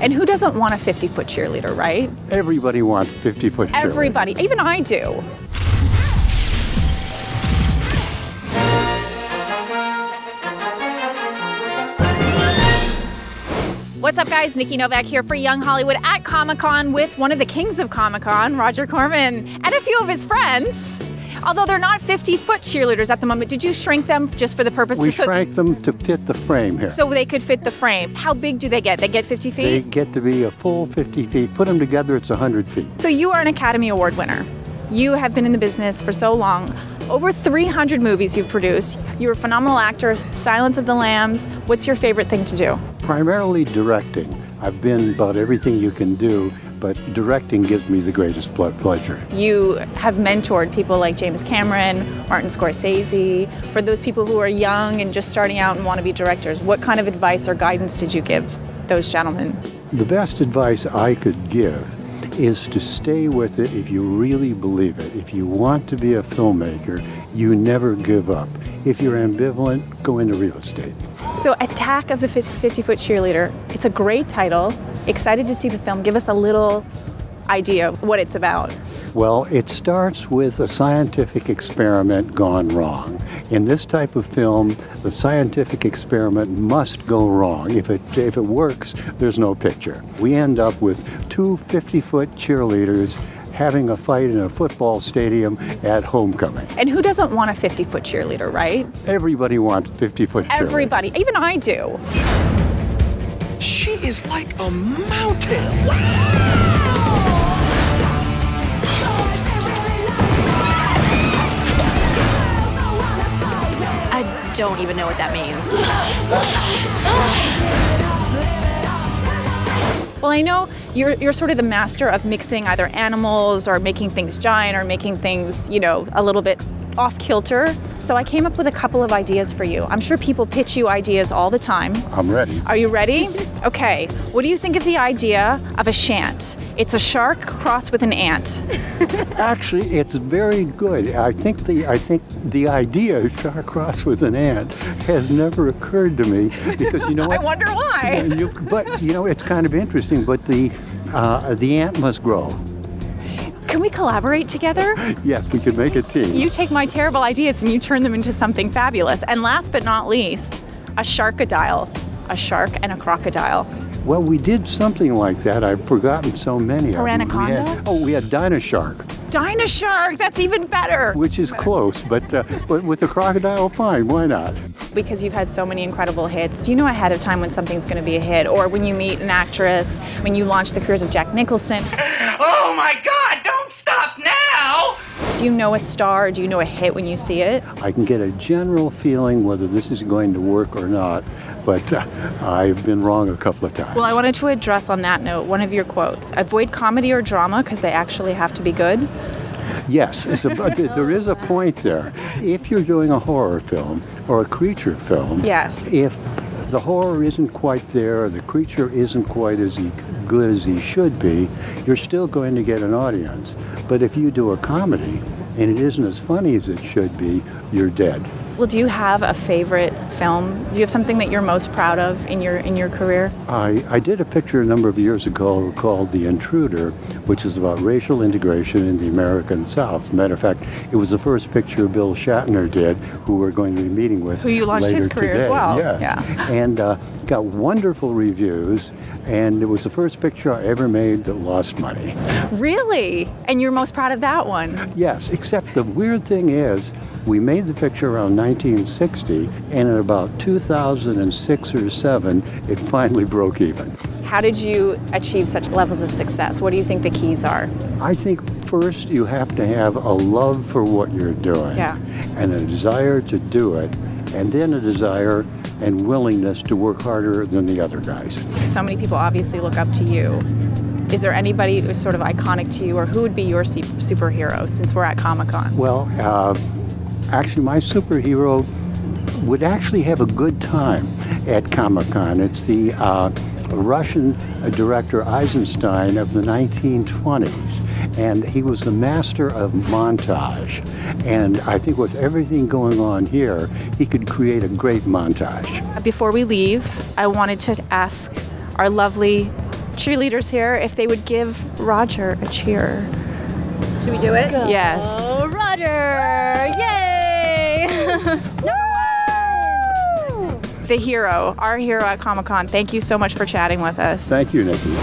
And who doesn't want a 50-foot cheerleader, right? Everybody wants 50-foot cheerleader. Everybody, even I do. What's up, guys? Nikki Novak here for Young Hollywood at Comic-Con with one of the kings of Comic-Con, Roger Corman, and a few of his friends. Although they're not 50-foot cheerleaders at the moment, did you shrink them just for the purpose? We shrank them to fit the frame here. So they could fit the frame. How big do they get? They get 50 feet? They get to be a full 50 feet. Put them together, it's 100 feet. So you are an Academy Award winner. You have been in the business for so long. Over 300 movies you've produced. You're a phenomenal actor, Silence of the Lambs. What's your favorite thing to do? Primarily directing. I've been about everything you can do, but directing gives me the greatest pleasure. You have mentored people like James Cameron, Martin Scorsese. For those people who are young and just starting out and want to be directors, what kind of advice or guidance did you give those gentlemen? The best advice I could give is to stay with it if you really believe it. If you want to be a filmmaker, you never give up. If you're ambivalent, go into real estate. So Attack of the 50-Foot Cheerleader, it's a great title. Excited to see the film. Give us a little idea of what it's about. Well, it starts with a scientific experiment gone wrong. In this type of film, the scientific experiment must go wrong. If it works, there's no picture. We end up with two 50-foot cheerleaders having a fight in a football stadium at homecoming. And who doesn't want a 50-foot cheerleader, right? Everybody wants 50-foot cheerleader. Everybody, even I do. She is like a mountain. I don't even know what that means. Well, I know you're sort of the master of mixing either animals or making things giant or making things, you know, a little bit off kilter. So I came up with a couple of ideas for you. I'm sure people pitch you ideas all the time. I'm ready. Are you ready? Okay. What do you think of the idea of a shant? It's a shark crossed with an ant. Actually, it's very good. I think the idea of shark crossed with an ant has never occurred to me because you know what? I wonder why. But you know, it's kind of interesting. But the ant must grow. Can we collaborate together? Yes, we could make a team. You take my terrible ideas and you turn them into something fabulous. And last but not least, a sharkadile. A shark and a crocodile. Well, we did something like that. I've forgotten so many. Piranaconda? We had Dino-Shark. Dino-Shark, that's even better. Which is close, but with the crocodile, fine, why not? Because you've had so many incredible hits, do you know ahead of time when something's going to be a hit? Or when you meet an actress, when you launch the careers of Jack Nicholson? Oh my God, don't stop now! Do you know a star, do you know a hit when you see it? I can get a general feeling whether this is going to work or not, but I've been wrong a couple of times. Well, I wanted to address on that note one of your quotes. Avoid comedy or drama because they actually have to be good. Yes, there is a point there. If you're doing a horror film or a creature film, yes. If the horror isn't quite there, or the creature isn't quite as good as he should be, you're still going to get an audience. But if you do a comedy and it isn't as funny as it should be, you're dead. Well, do you have a favorite film? Do you have something that you're most proud of in your career? I did a picture a number of years ago called The Intruder, which is about racial integration in the American South. As a matter of fact, it was the first picture Bill Shatner did, who we're going to be meeting with. Who you launched his career today. as well. Yes. Yeah. And got wonderful reviews, and it was the first picture I ever made that lost money. Really? And you're most proud of that one? Yes, except the weird thing is, we made the picture around 1960, and in about 2006 or 7, it finally broke even. How did you achieve such levels of success? What do you think the keys are? I think first you have to have a love for what you're doing, and a desire to do it, and then a desire and willingness to work harder than the other guys. So many people obviously look up to you. Is there anybody who's sort of iconic to you, or who would be your superhero since we're at Comic-Con? Well, actually, my superhero would actually have a good time at Comic-Con. It's the Russian director Eisenstein of the 1920s, and he was the master of montage. And I think with everything going on here, he could create a great montage. Before we leave, I wanted to ask our lovely cheerleaders here if they would give Roger a cheer. Should we do it? Yes. Oh, Roger! Yay! The hero, our hero at Comic-Con. Thank you so much for chatting with us. Thank you, Nikki.